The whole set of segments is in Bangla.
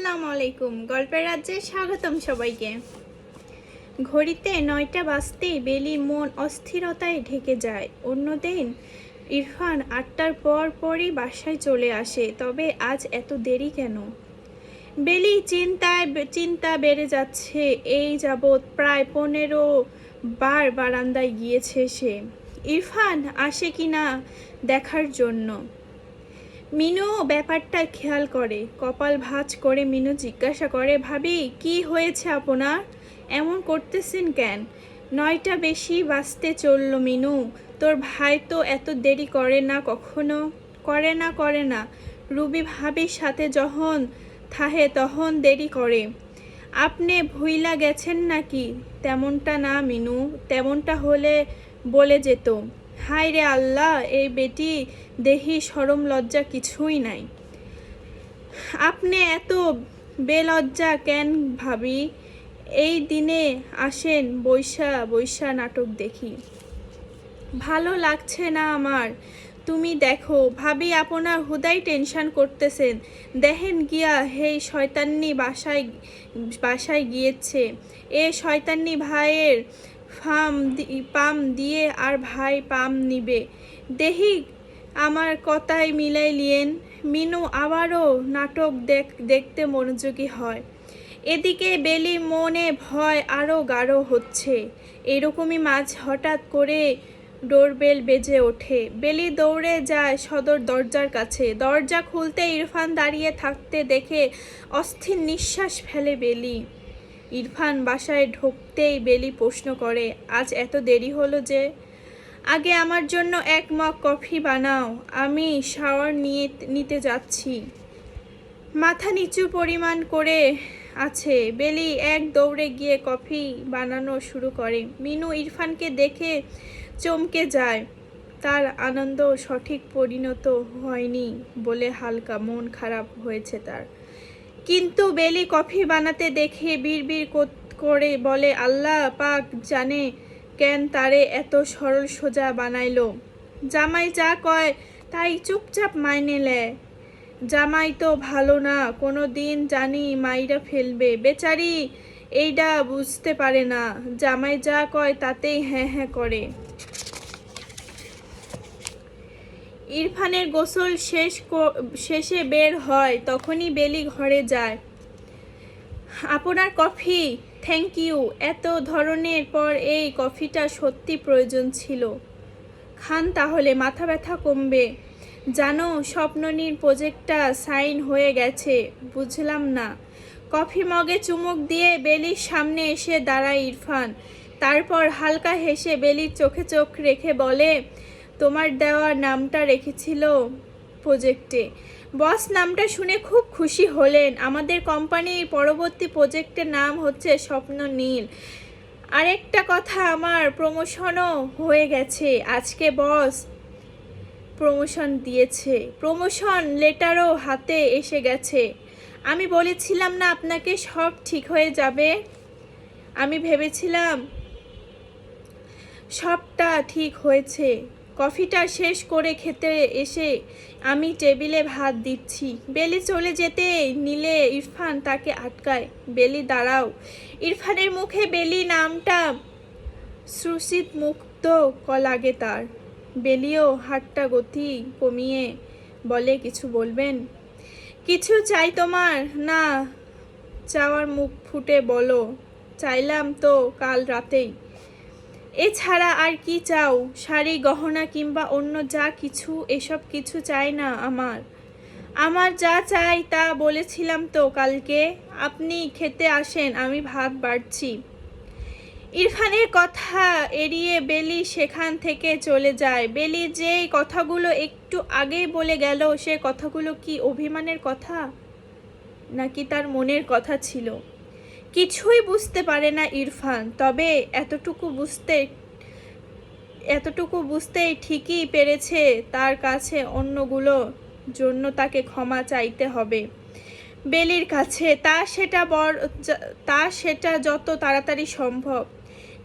আসসালামু আলাইকুম। গল্পের রাজ্যে স্বাগতম সবাইকে। ঘড়িতে 9টা বাজতেই বেলির মন অস্থিরতায় ঢেকে যায়। অন্যদিন ইরফান 8টার পরই বাসায় চলে আসে, তবে আজ এত দেরি কেন? বেলি চিন্তা বেড়ে যাচ্ছে। এই যাবৎ প্রায় 15 বার বারান্দায় গিয়েছে সে, ইরফান আসে কিনা দেখার জন্য। মিনু ব্যাপারটা খেয়াল করে, কপাল ভাঁজ করে মিনু জিজ্ঞাসা করে, ভাবি কি হয়েছে আপনার? এমন করতেছেন কেন? 9টা বেশি বাজতে চলল মিনু। তোর ভাই তো এত দেরি করে না কখনো। করে না। রুবি ভাবির সাথে যখন থাহে তখন দেরি করে। আপনি ভুইলা গেছেন নাকি? তেমনটা না মিনু, তেমনটা হলে বলে যেত। হায় রে আল্লাহ, এই বেটি দেহি শরম লজ্জা কিছুই নাই। আপনি এত বেলজ্জা কেন ভাবি? এই দিনে আসেন বৈশা বৈশা নাটক দেখি। ভালো লাগছে না আমার। তুমি দেখো ভাবি আপনার হুদাই টেনশন করতেছেন। দেখেন গিয়া হেই শয়তান্নি বাসায় গিয়েছে। এ শয়তান্নি ভাইয়ের পাম দিয়ে আর ভাই পাম নিবে। দেহি আমার কথায় মিলাই লিয়েন। মিনু আবারও নাটক দেখতে মনোযোগী হয়। এদিকে বেলির মনে ভয় আরও গাঢ় হচ্ছে। এরকমই হঠাৎ করে ডোরবেল বেজে ওঠে। বেলি দৌড়ে যায় সদর দরজার কাছে। দরজা খুলতে ইরফান দাঁড়িয়ে থাকতে দেখে অস্থির নিঃশ্বাস ফেলে বেলি। ইরফান বাসায় ঢুকতেই বেলি প্রশ্ন করে, আজ এত দেরি হলো যে? আগে আমার জন্য 1 মগ কফি বানাও, আমি শাওয়ার নিতে যাচ্ছি। মাথা নিচু পরিমাণ করে আছে। বেলি এক দৌড়ে গিয়ে কফি বানানো শুরু করে। মিনু ইরফানকে দেখে চমকে যায়। তার আনন্দ সঠিক পরিণত হয়নি বলে হালকা মন খারাপ হয়েছে তার। কিন্তু বেলি কফি বানাতে দেখে বিড়বিড় করে বলে, আল্লাহ পাক জানে কেন তারে এত সরল সোজা বানাইলো। জামাই যা কয় তাই চুপচাপ মাইনে লেয়। জামাই তো ভালো না, কোনো দিন জানি মাইরা ফেলবে। বেচারি এইটা বুঝতে পারে না, জামাই যা কয় তাতেই হ্যাঁ হ্যাঁ করে। ইরফানের গোসল শেষে বের হয়, তখনই বেলি ঘরে যায়। আপনার কফি? Thank you. এত ধরনের পর এই কফিটা সত্যি প্রয়োজন ছিল। খান তাহলে, মাথা ব্যথা কমবে। জানো স্বপ্ননীর প্রজেক্টটা সাইন হয়ে গেছে। বুঝলাম না। কফি মগে চুমুক দিয়ে বেলির সামনে এসে দাঁড়ায় ইরফান। তারপর হালকা হেসে বেলির চোখে চোখ রেখে বলে, তোমার দেওয়া নামটা রেখেছিল প্রজেক্টে। বস নামটা শুনে খুব খুশি হলেন। আমাদের কোম্পানির পরবর্তী প্রজেক্টের নাম হচ্ছে স্বপ্ন নীল। আরেকটা কথা, আমার প্রমোশনও হয়ে গেছে। আজকে বস প্রমোশন দিয়েছে। প্রমোশন লেটারও হাতে এসে গেছে। আমি বলেছিলাম না আপনাকে সব ঠিক হয়ে যাবে? আমি ভেবেছিলাম সবটা ঠিক হয়েছে। কফিটা শেষ করে খেতে এসে আমি টেবিলে ভাত দিচ্ছি। বেলি চলে যেতে নিলে ইরফান তাকে আটকায়। বেলি দাঁড়াও। ইরফানের মুখে বেলি নামটা সুশীত মুক্ত লাগে তার। বেলিও হাতটা গতি কমিয়ে বলে, কিছু বলবেন? কিছু চাই তোমার? না চাওয়ার মুখ ফুটে বলো, চাইলাম তো কাল রাতেই। এছাড়া আর কি চাও? শাড়ি গহনা কিংবা অন্য যা কিছু? এসব কিছু চাই না আমার যা চাই তা বলেছিলাম তো কালকে। আপনি খেতে আসেন, আমি ভাত বাড়ছি। ইরফানের কথা এড়িয়ে বেলি সেখান থেকে চলে যায়। বেলি যেই কথাগুলো একটু আগেই বলে গেল, সে কথাগুলো কি অভিমানের কথা নাকি তার মনের কথা ছিল? কিছুই বুঝতে পারে না ইরফান। তবে এতটুকু বুঝতেই ঠিকই পেরেছে তার কাছে অন্যগুলোর জন্য তাকে ক্ষমা চাইতে হবে বেলির কাছে। তা সেটা যত তাড়াতাড়ি সম্ভব।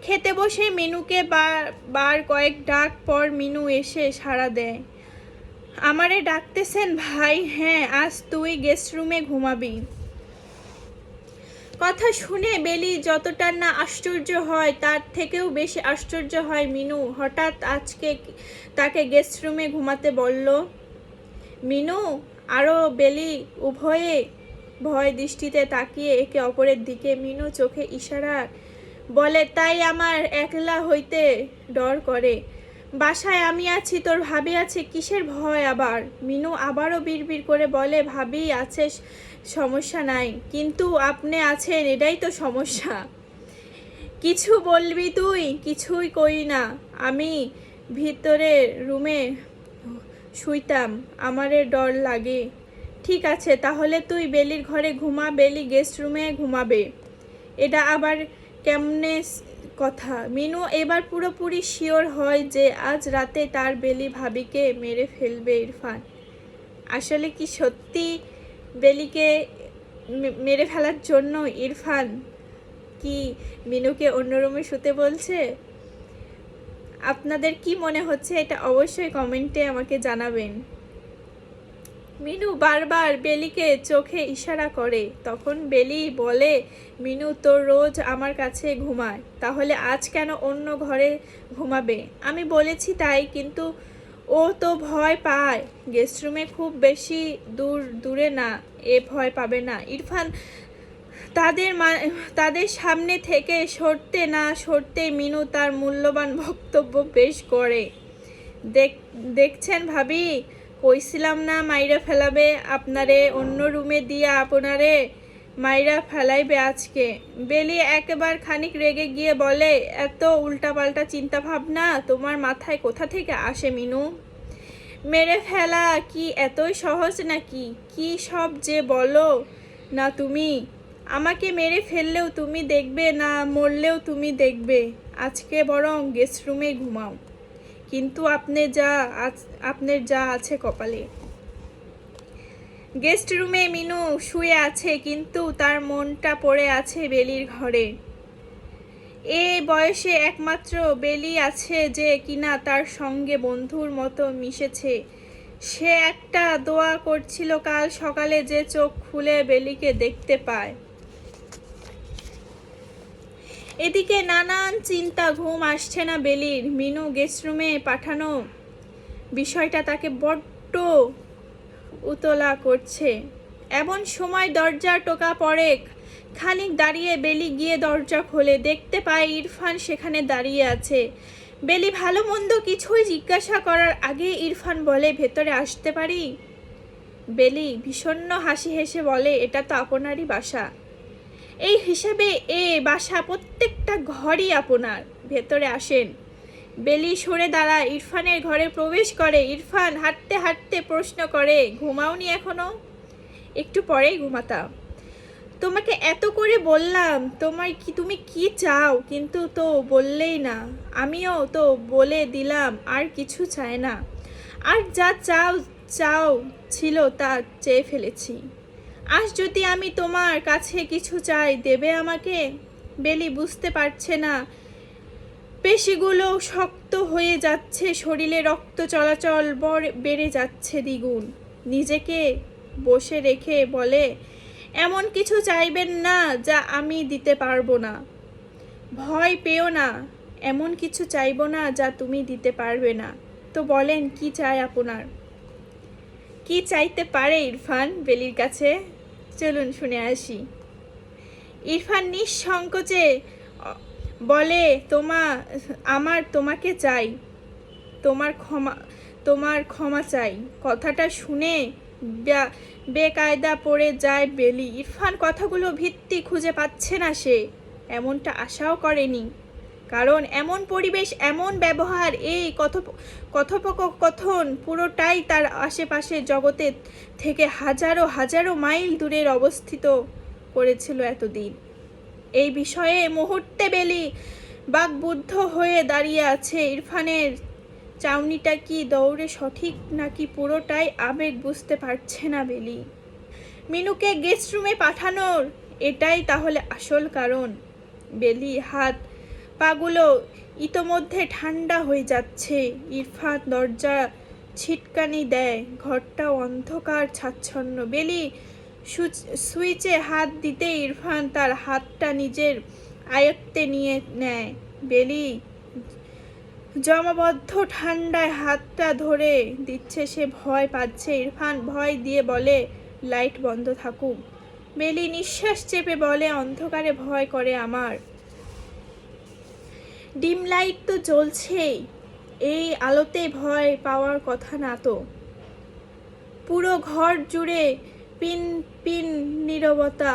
খেতে বসে মিনুকে বার কয়েক ডাক পর মিনু এসে সাড়া দেয়। আমারে ডাকতেছেন ভাই? হ্যাঁ, আজ তুই গেস্ট রুমে ঘুমাবি। কথা শুনে বেলি যতটা না আশ্চর্য হয় তার থেকেও বেশি আশ্চর্য হয় মিনু। হঠাৎ আজকে তাকে গেস্ট রুমে ঘুমাতে বলল। মিনু আরও বেলি উভয়ে ভয় দৃষ্টিতে তাকিয়ে একে অপরের দিকে। মিনু চোখে ইশারা বলে, তাই আমার একলা হইতে ডর করে। বাসায় আমি আছি, তোর ভাবি আছে, কিসের ভয় আবার? মিনু আবারও বিড়বিড় করে বলে, ভাবি আছে সমস্যা নাই, কিন্তু আপনি আছেন এটাই তো সমস্যা। কিছু বলবি তুই? কিছুই কই না, আমি ভিতরে রুমে শুইতাম, আমারে ডর লাগে। ঠিক আছে, তাহলে তুই বেলির ঘরে ঘুমা, বেলি গেস্ট রুমে ঘুমাবে। এটা আবার কেমনে কথা? মিনু এবার পুরোপুরি শিওর হয় যে আজ রাতে তার বেলি ভাবিকে মেরে ফেলবে ইরফান। আসলে কি সত্যি বেলিকে মেরে ফেলার জন্য ইরফান কি মিনুকে অন্য রুমে শুতে বলছে? আপনাদের কি মনে হচ্ছে এটা অবশ্যই কমেন্টে আমাকে জানাবেন। মিনু বারবার বেলিকে চোখে ইশারা করে। তখন বেলি বলে, মিনু তো রোজ আমার কাছে ঘুমায়, তাহলে আজ কেন অন্য ঘরে ঘুমাবে? আমি বলেছি তাই, কিন্তু ও তো ভয় পায়। গেস্ট রুমে খুব বেশি দূরে না, এ ভয় পাবে না। ইরফান তাদের সামনে থেকে সরতে না সরতে মিনু তার মূল্যবান বক্তব্য পেশ করে। দেখছেন ভাবি, কইছিলাম না মাইরা ফেলাবে আপনারে, অন্য রুমে দিয়া আপনারে মাইরা ফেলাইবে আজকে। বেলি একবার খানিক রেগে গিয়ে বলে, এত উল্টাপাল্টা চিন্তা ভাবনা তোমার মাথায় কোথা থেকে আসে মিনু? মেরে ফেলা কি এতই সহজ নাকি? কি সব যে বলো না তুমি! আমাকে মেরে ফেললেও তুমি দেখবে, না মরলেও তুমি দেখবে। আজকে বরং গেস্ট রুমে ঘুমাও, কিন্তু আপনার যা আছে কপালে। গেস্ট রুমে মিনু শুয়ে আছে, কিন্তু তার মনটা পড়ে আছে বেলির ঘরে। এ বয়সে একমাত্র বেলি আছে যে কিনা তার সঙ্গে বন্ধুর মতো মিশেছে। সে একটা দোয়া করছিল কাল সকালে যে চোখ খুলে বেলিকে দেখতে পায়। এদিকে নানান চিন্তা, ঘুম আসছে না বেলির। মিনু গেস্ট রুমে পাঠানো বিষয়টা তাকে বড্ড উতলা করছে। এমন সময় দরজার টোকা পড়ে। খানিক দাঁড়িয়ে বেলি গিয়ে দরজা খোলে, দেখতে পায় ইরফান সেখানে দাঁড়িয়ে আছে। বেলি ভালো মন্দ কিছুই জিজ্ঞাসা করার আগে ইরফান বলে, ভেতরে আসতে পারি? বেলি ভীষণ হাসি হেসে বলে, এটা তো আপনারই বাসা। এই হিসাবে এ বাসা প্রত্যেকটা ঘরই আপনার, ভেতরে আসেন। বেলি সরে দাঁড়ায়, ইরফানের ঘরে প্রবেশ করে। ইরফান হাঁটতে হাঁটতে প্রশ্ন করে, ঘুমাওনি এখনো? একটু পরেই ঘুমাতাম। তোমাকে এত করে বললাম তুমি কি চাও, কিন্তু তো বললেই না। আমিও তো বলে দিলাম আর কিছু চাই না, আর যা চাও ছিল তা চেয়ে ফেলেছি। আজ যদি আমি তোমার কাছে কিছু চাই, দেবে আমাকে? বেলি বুঝতে পারছে না, পেশিগুলো শক্ত হয়ে যাচ্ছে, শরীরে রক্ত চলাচল বেড়ে যাচ্ছে দ্বিগুণ। নিজেকে বসে রেখে বলে, এমন কিছু চাইবেন না যা আমি দিতে পারবো না। ভয় পেও না, এমন কিছু চাইবো না যা তুমি দিতে পারবে না। তো বলেন কি চাই আপনার? কি চাইতে পারে ইরফান বেলির কাছে? চলুন শুনে আসি। ইরফান নিঃসংকোচে বলে, তোমাকে চাই, তোমার ক্ষমা চাই। কথাটা শুনে বেকায়দা পড়ে যায় বেলি। ইরফান কথাগুলো ভিত্তি খুঁজে পাচ্ছে না। সে এমনটা আশাও করেনি, কারণ এমন পরিবেশ, এমন ব্যবহার, এই কথোপকথন পুরোটাই তার আশেপাশে জগতে থেকে হাজারো হাজারো মাইল দূরের অবস্থিত করেছিল এতদিন। এই বিষয়ে মুহূর্তে বেলি বাকবুদ্ধ হয়ে দাঁড়িয়ে আছে। ইরফানের চাউনিটা কি দৌড়ে সঠিক নাকি পুরোটাই আবেগ বুঝতে পারছে না বেলি। মিনুকে গেস্ট রুমে পাঠানোর এটাই তাহলে আসল কারণ। বেলি হাত পাগুলো ইতোমধ্যে ঠান্ডা হয়ে যাচ্ছে। ইরফান দরজা ছিটকানি দেয়, ঘরটা অন্ধকার ছাচ্ছন্ন। বেলি সুইচে হাত দিতে ইরফান তার হাতটা নিজের আয়ত্তে নিয়ে নেয়। বেলি জমাবদ্ধ ঠান্ডায় হাতটা ধরে দিচ্ছে, সে ভয় পাচ্ছে। ইরফান ভয় দিয়ে বলে, লাইট বন্ধ থাকুক। বেলি নিঃশ্বাস চেপে বলে, অন্ধকারে ভয় করে আমার। ডিম লাইট তো জ্বলছেই, এই আলোতে ভয় পাওয়ার কথা না তো। পুরো ঘর জুড়ে পিন পিন নীরবতা।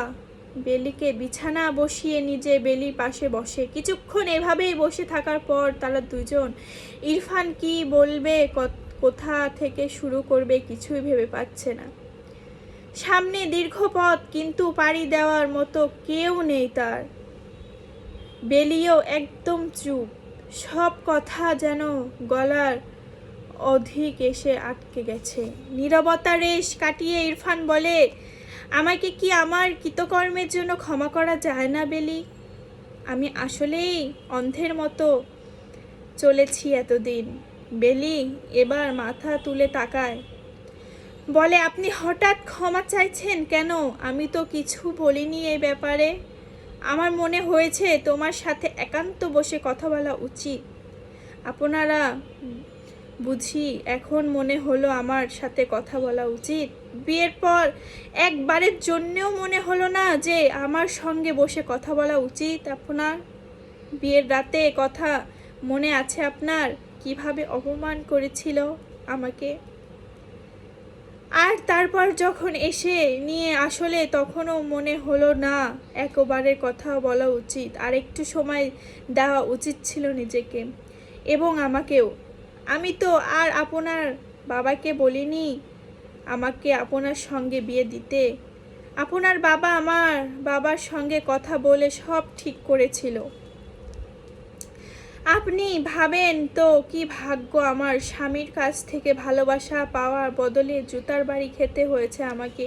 বেলিকে বিছানা বসিয়ে নিজে বেলির পাশে বসে। কিছুক্ষণ এভাবেই বসে থাকার পর তারা দুজন, ইরফান কি বলবে, কোথা থেকে শুরু করবে কিছুই ভেবে পাচ্ছে না। সামনে দীর্ঘ পথ, কিন্তু পাড়ি দেওয়ার মতো কেউ নেই তার। বেলিও একদম চুপ, সব কথা যেন গলার অধিক এসে আটকে গেছে। নীরবতা রেশ কাটিয়ে ইরফান বলে, আমাকে কি আমার কৃতকর্মের জন্য ক্ষমা করা যায় না বেলি? আমি আসলেই অন্ধের মতো চলেছি এতদিন। বেলি এবার মাথা তুলে তাকায়, বলে, আপনি হঠাৎ ক্ষমা চাইছেন কেন? আমি তো কিছু বলিনি এই ব্যাপারে। আমার মনে হয়েছে তোমার সাথে একান্ত বসে কথা বলা উচিত। আপনারা বুঝি এখন মনে হলো আমার সাথে কথা বলা উচিত? বিয়ের পর একবারের জন্যও মনে হলো না যে আমার সঙ্গে বসে কথা বলা উচিত আপনার? বিয়ের রাতে কথা মনে আছে আপনার, কিভাবে অপমান করেছিল আমাকে? আর তারপর যখন এসে নিয়ে আসলে তখনও মনে হলো না একবারের কথা বলা উচিত, আর একটু সময় দেওয়া উচিত ছিল নিজেকে এবং আমাকেও। আমি তো আর আপনার বাবাকে বলিনি আমাকে আপনার সঙ্গে বিয়ে দিতে। আপনার বাবা আমার বাবার সঙ্গে কথা বলে সব ঠিক করেছিল। আপনি ভাবেন তো কি ভাগ্য আমার, স্বামীর কাছ থেকে ভালোবাসা পাওয়ার বদলে জুতার বাড়ি খেতে হয়েছে আমাকে।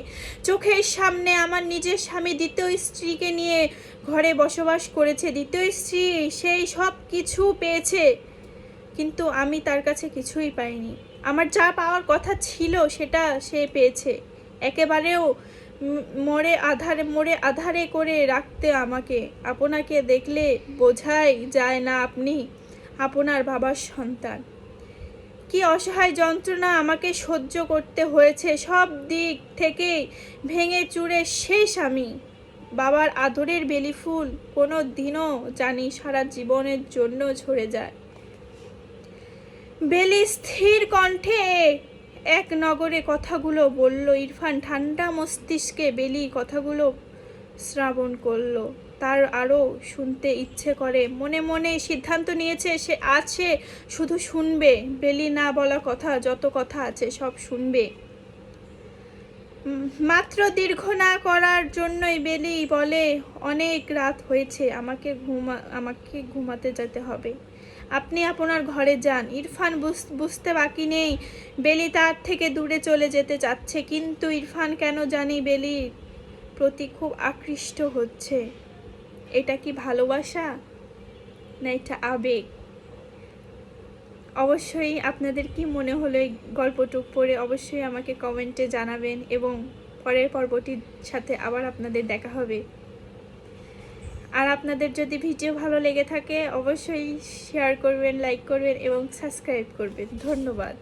চোখের সামনে আমার নিজের স্বামী দ্বিতীয় স্ত্রীকে নিয়ে ঘরে বসবাস করেছে। দ্বিতীয় স্ত্রী সেই সব কিছু পেয়েছে, কিন্তু আমি তার কাছে কিছুই পাইনি। আমার যা পাওয়ার কথা ছিল সেটা সে পেয়েছে। একেবারেও মোড়ে আধারে করে রাখতে আমাকে। আপনাকে দেখলে বোঝাই যায় না আপনি আপনার বাবার সন্তান। কি অসহায় যন্ত্রণা আমাকে সহ্য করতে হয়েছে। সব দিক থেকেই ভেঙে চুরে শেষ আমি। বাবার আদরের বেলি ফুল কোনো দিনও জানি সারা জীবনের জন্য ঝরে যায়। বেলি স্থির কণ্ঠে এক নগরে কথাগুলো বলল। ইরফান ঠান্ডা মস্তিষ্কে বেলি কথাগুলো শ্রাবণ করলো। তার আরও শুনতে ইচ্ছে করে। মনে মনে সিদ্ধান্ত নিয়েছে সে আছে শুধু শুনবে। বেলি না বলা কথা, যত কথা আছে সব শুনবে। মাত্র দীর্ঘ না করার জন্যই বেলি বলে, অনেক রাত হয়েছে, আমাকে ঘুমাতে যেতে হবে। আপনি আপনার ঘরে যান। ইরফান বুঝতে বাকি নেই বেলি তার থেকে দূরে চলে যেতে চাচ্ছে, কিন্তু ইরফান কেন জানি বেলির প্রতি খুব আকৃষ্ট হচ্ছে। এটা কি ভালোবাসা, না এটা আবেগ? অবশ্যই আপনাদের কি মনে হলো এই গল্পটুক পড়ে অবশ্যই আমাকে কমেন্টে জানাবেন, এবং পরের পর্বটির সাথে আবার আপনাদের দেখা হবে। আর আপনাদের যদি ভিডিও ভালো লেগে থাকে অবশ্যই শেয়ার করবেন, লাইক করবেন এবং সাবস্ক্রাইব করবেন। ধন্যবাদ।